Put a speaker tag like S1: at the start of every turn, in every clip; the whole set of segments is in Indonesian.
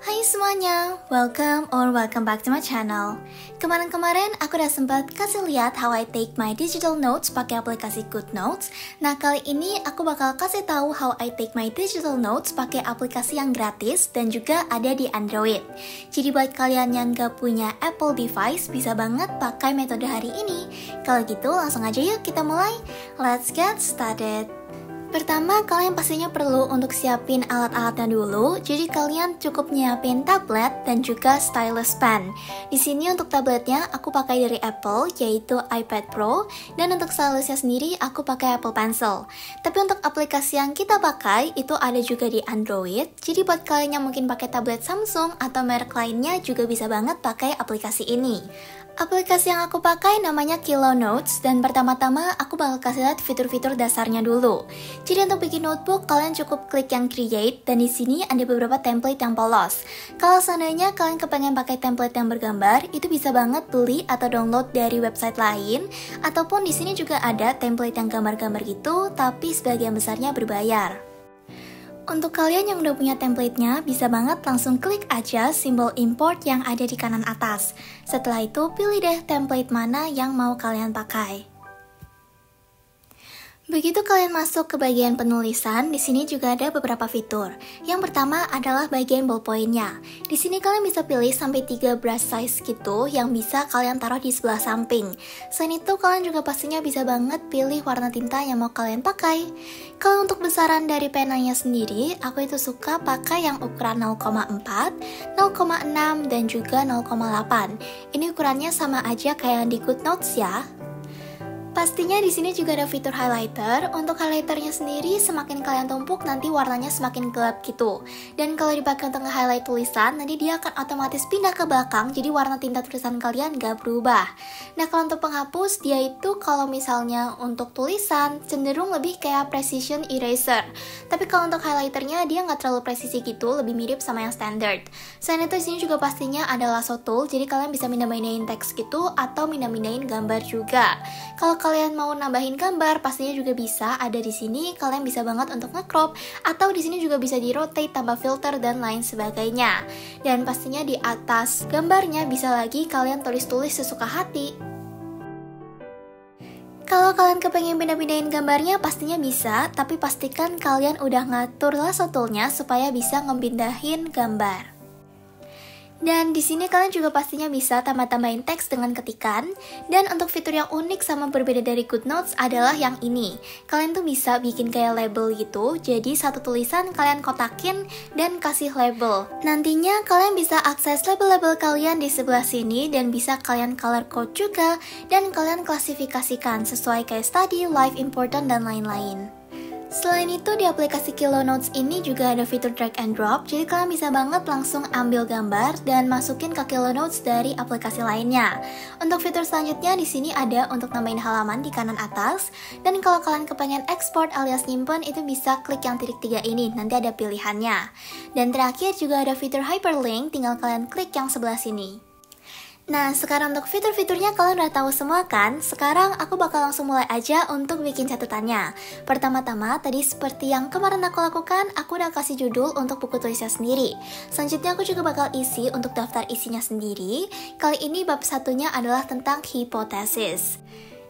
S1: Hai semuanya, welcome back to my channel. Kemarin aku udah sempat kasih lihat how I take my digital notes pakai aplikasi GoodNotes. Nah kali ini aku bakal kasih tahu how I take my digital notes pakai aplikasi yang gratis dan juga ada di Android. Jadi buat kalian yang gak punya Apple device bisa banget pakai metode hari ini. Kalau gitu langsung aja yuk kita mulai. Let's get started. Pertama, kalian pastinya perlu untuk siapin alat-alatnya dulu. Jadi kalian cukup nyiapin tablet dan juga stylus pen. Di sini untuk tabletnya aku pakai dari Apple, yaitu iPad Pro, dan untuk stylusnya sendiri aku pakai Apple Pencil. Tapi untuk aplikasi yang kita pakai itu ada juga di Android. Jadi buat kalian yang mungkin pakai tablet Samsung atau merek lainnya juga bisa banget pakai aplikasi ini. Aplikasi yang aku pakai namanya Kilo Notes dan pertama-tama aku bakal kasih lihat fitur-fitur dasarnya dulu. Jadi untuk bikin notebook kalian cukup klik yang create dan di sini ada beberapa template yang polos. Kalau seandainya kalian kepengen pakai template yang bergambar, itu bisa banget beli atau download dari website lain ataupun di sini juga ada template yang gambar-gambar gitu tapi sebagian besarnya berbayar. Untuk kalian yang udah punya template-nya, bisa banget langsung klik aja simbol import yang ada di kanan atas. Setelah itu, pilih deh template mana yang mau kalian pakai. Begitu kalian masuk ke bagian penulisan, di sini juga ada beberapa fitur. Yang pertama adalah bagian ballpoint-nya. Di sini kalian bisa pilih sampai 3 brush size gitu yang bisa kalian taruh di sebelah samping. Selain itu, kalian juga pastinya bisa banget pilih warna tinta yang mau kalian pakai. Kalau untuk besaran dari penanya sendiri, aku itu suka pakai yang ukuran 0,4, 0,6, dan juga 0,8. Ini ukurannya sama aja kayak yang di GoodNotes ya. Pastinya di sini juga ada fitur highlighter. Untuk highlighternya sendiri, semakin kalian tumpuk nanti warnanya semakin gelap gitu. Dan kalau dipakai untuk nge-highlight tulisan, nanti dia akan otomatis pindah ke belakang, jadi warna tinta tulisan kalian gak berubah. Nah kalau untuk penghapus, dia itu kalau misalnya untuk tulisan cenderung lebih kayak precision eraser. Tapi kalau untuk highlighternya dia nggak terlalu presisi gitu, lebih mirip sama yang standard. Selain itu di sini juga pastinya ada lasso tool, jadi kalian bisa mindah-mindahin teks gitu atau mindah-mindahin gambar juga. Kalau kalian mau nambahin gambar, pastinya juga bisa ada di sini. Kalian bisa banget untuk nge-crop atau di sini juga bisa di-rotate, tambah filter dan lain sebagainya. Dan pastinya di atas gambarnya bisa lagi kalian tulis-tulis sesuka hati. Kalau kalian kepengen pindah-pindahin gambarnya pastinya bisa, tapi pastikan kalian udah ngatur lasso tool-nya supaya bisa ngepindahin gambar. Dan di sini kalian juga pastinya bisa tambah-tambahin teks dengan ketikan. Dan untuk fitur yang unik sama berbeda dari GoodNotes adalah yang ini. Kalian tuh bisa bikin kayak label gitu. Jadi satu tulisan kalian kotakin dan kasih label. Nantinya kalian bisa akses label-label kalian di sebelah sini dan bisa kalian color code juga dan kalian klasifikasikan sesuai kayak study, life, important, dan lain-lain. Selain itu di aplikasi Kilo Notes ini juga ada fitur drag and drop, jadi kalian bisa banget langsung ambil gambar dan masukin ke Kilo Notes dari aplikasi lainnya. Untuk fitur selanjutnya di sini ada untuk nambahin halaman di kanan atas, dan kalau kalian kepengen export alias nyimpen itu bisa klik yang titik 3 ini, nanti ada pilihannya. Dan terakhir juga ada fitur hyperlink, tinggal kalian klik yang sebelah sini. Nah, sekarang untuk fitur-fiturnya kalian udah tahu semua kan? Sekarang aku bakal langsung mulai aja untuk bikin catatannya. Pertama-tama, tadi seperti yang kemarin aku lakukan, aku udah kasih judul untuk buku tulisnya sendiri. Selanjutnya aku juga bakal isi untuk daftar isinya sendiri. Kali ini bab satunya adalah tentang hipotesis.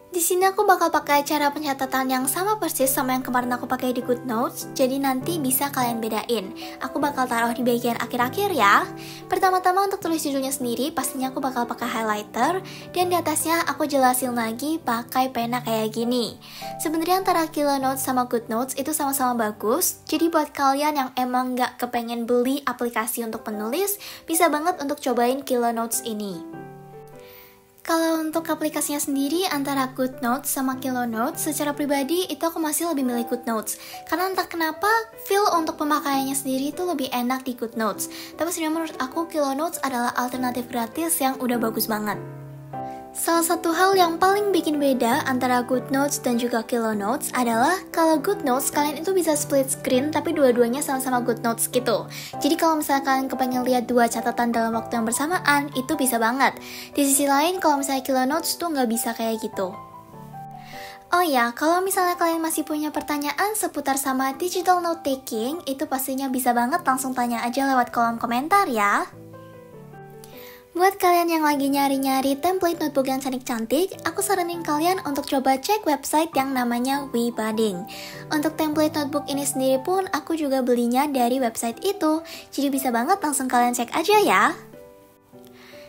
S1: Di sini aku bakal pakai cara pencatatan yang sama persis sama yang kemarin aku pakai di GoodNotes, jadi nanti bisa kalian bedain. Aku bakal taruh di bagian akhir-akhir ya. Pertama-tama untuk tulis judulnya sendiri, pastinya aku bakal pakai highlighter, dan di atasnya aku jelasin lagi pakai pena kayak gini. Sebenarnya antara Kilo Notes sama GoodNotes itu sama-sama bagus, jadi buat kalian yang emang nggak kepengen beli aplikasi untuk penulis, bisa banget untuk cobain Kilo Notes ini. Kalau untuk aplikasinya sendiri antara GoodNotes sama Kilo Notes, secara pribadi itu aku masih lebih milih GoodNotes. Karena entah kenapa feel untuk pemakaiannya sendiri itu lebih enak di GoodNotes. Tapi sebenarnya menurut aku Kilo Notes adalah alternatif gratis yang udah bagus banget. Salah satu hal yang paling bikin beda antara GoodNotes dan juga Kilo Notes adalah kalau GoodNotes kalian itu bisa split screen tapi dua-duanya sama-sama GoodNotes gitu. Jadi kalau misalnya kalian kepengen lihat dua catatan dalam waktu yang bersamaan, itu bisa banget. Di sisi lain kalau misalnya Kilo Notes tuh nggak bisa kayak gitu. Oh ya, kalau misalnya kalian masih punya pertanyaan seputar sama digital note taking, itu pastinya bisa banget langsung tanya aja lewat kolom komentar ya. Buat kalian yang lagi nyari-nyari template notebook yang cantik-cantik, aku saranin kalian untuk coba cek website yang namanya WeBudding. Untuk template notebook ini sendiri pun aku juga belinya dari website itu, jadi bisa banget langsung kalian cek aja ya.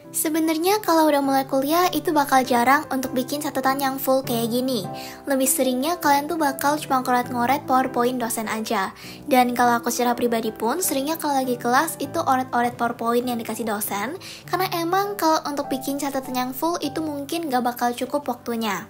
S1: Sebenarnya kalau udah mulai kuliah itu bakal jarang untuk bikin catatan yang full kayak gini. Lebih seringnya kalian tuh bakal cuma ngoret-ngoret PowerPoint dosen aja. Dan kalau aku secara pribadi pun seringnya kalau lagi kelas itu oret-oret PowerPoint yang dikasih dosen, karena emang kalau untuk bikin catatan yang full itu mungkin gak bakal cukup waktunya.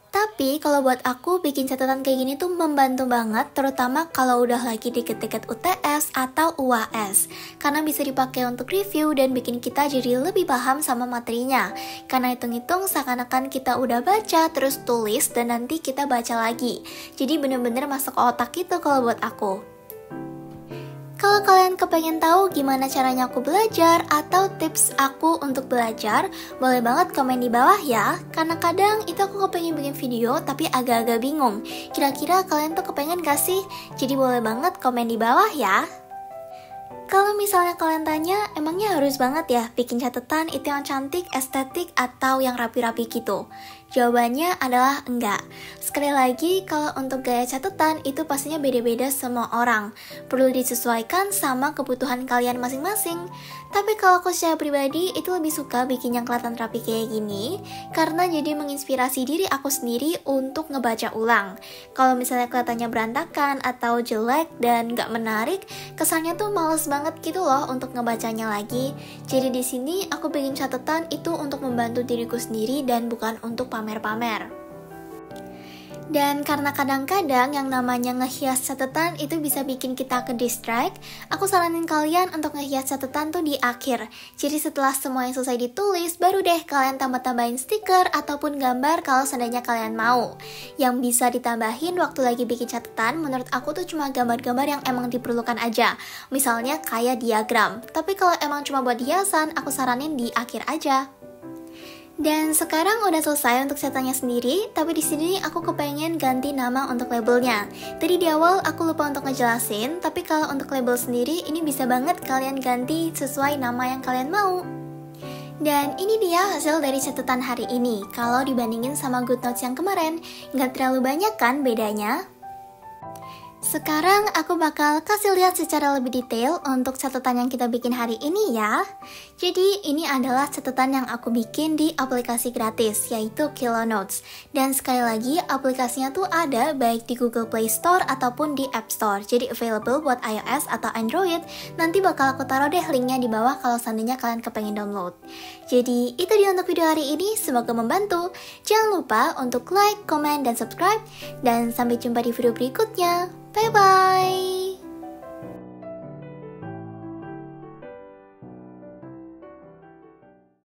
S1: Tapi kalau buat aku bikin catatan kayak gini tuh membantu banget, terutama kalau udah lagi deket-deket UTS atau UAS, karena bisa dipakai untuk review dan bikin kita jadi lebih paham sama materinya. Karena hitung-hitung seakan-akan kita udah baca terus tulis dan nanti kita baca lagi. Jadi bener-bener masuk ke otak gitu kalau buat aku. Kalau kalian kepengen tahu gimana caranya aku belajar atau tips aku untuk belajar, boleh banget komen di bawah ya. Karena kadang itu aku kepengen bikin video tapi agak-agak bingung. Kira-kira kalian tuh kepengen gak sih? Jadi boleh banget komen di bawah ya. Kalau misalnya kalian tanya, emangnya harus banget ya bikin catatan itu yang cantik, estetik, atau yang rapi-rapi gitu? Jawabannya adalah enggak. Sekali lagi, kalau untuk gaya catatan itu pastinya beda-beda semua orang. Perlu disesuaikan sama kebutuhan kalian masing-masing. Tapi kalau aku secara pribadi itu lebih suka bikin yang kelihatan rapi kayak gini, karena jadi menginspirasi diri aku sendiri untuk ngebaca ulang. Kalau misalnya kelihatannya berantakan atau jelek dan gak menarik, kesannya tuh males banget gitu loh untuk ngebacanya lagi. Jadi di sini aku bikin catatan itu untuk membantu diriku sendiri dan bukan untuk pamer-pamer. Dan karena kadang-kadang yang namanya ngehias catatan itu bisa bikin kita ke distract, aku saranin kalian untuk ngehias catatan tuh di akhir. Jadi setelah semua yang selesai ditulis, baru deh kalian tambah-tambahin stiker ataupun gambar kalau seandainya kalian mau. Yang bisa ditambahin waktu lagi bikin catatan, menurut aku tuh cuma gambar-gambar yang emang diperlukan aja. Misalnya kayak diagram. Tapi kalau emang cuma buat hiasan, aku saranin di akhir aja. Dan sekarang udah selesai untuk catatannya sendiri, tapi di sini aku kepengen ganti nama untuk labelnya. Tadi di awal aku lupa untuk ngejelasin, tapi kalau untuk label sendiri ini bisa banget kalian ganti sesuai nama yang kalian mau. Dan ini dia hasil dari catatan hari ini. Kalau dibandingin sama GoodNotes yang kemarin, nggak terlalu banyak kan bedanya? Sekarang aku bakal kasih lihat secara lebih detail untuk catatan yang kita bikin hari ini ya. Jadi ini adalah catatan yang aku bikin di aplikasi gratis, yaitu Kilonotes. Dan sekali lagi aplikasinya tuh ada baik di Google Play Store ataupun di App Store. Jadi available buat iOS atau Android. Nanti bakal aku taruh deh linknya di bawah kalau seandainya kalian kepengen download. Jadi itu dia untuk video hari ini, semoga membantu. Jangan lupa untuk like, comment, dan subscribe. Dan sampai jumpa di video berikutnya. Bye-bye!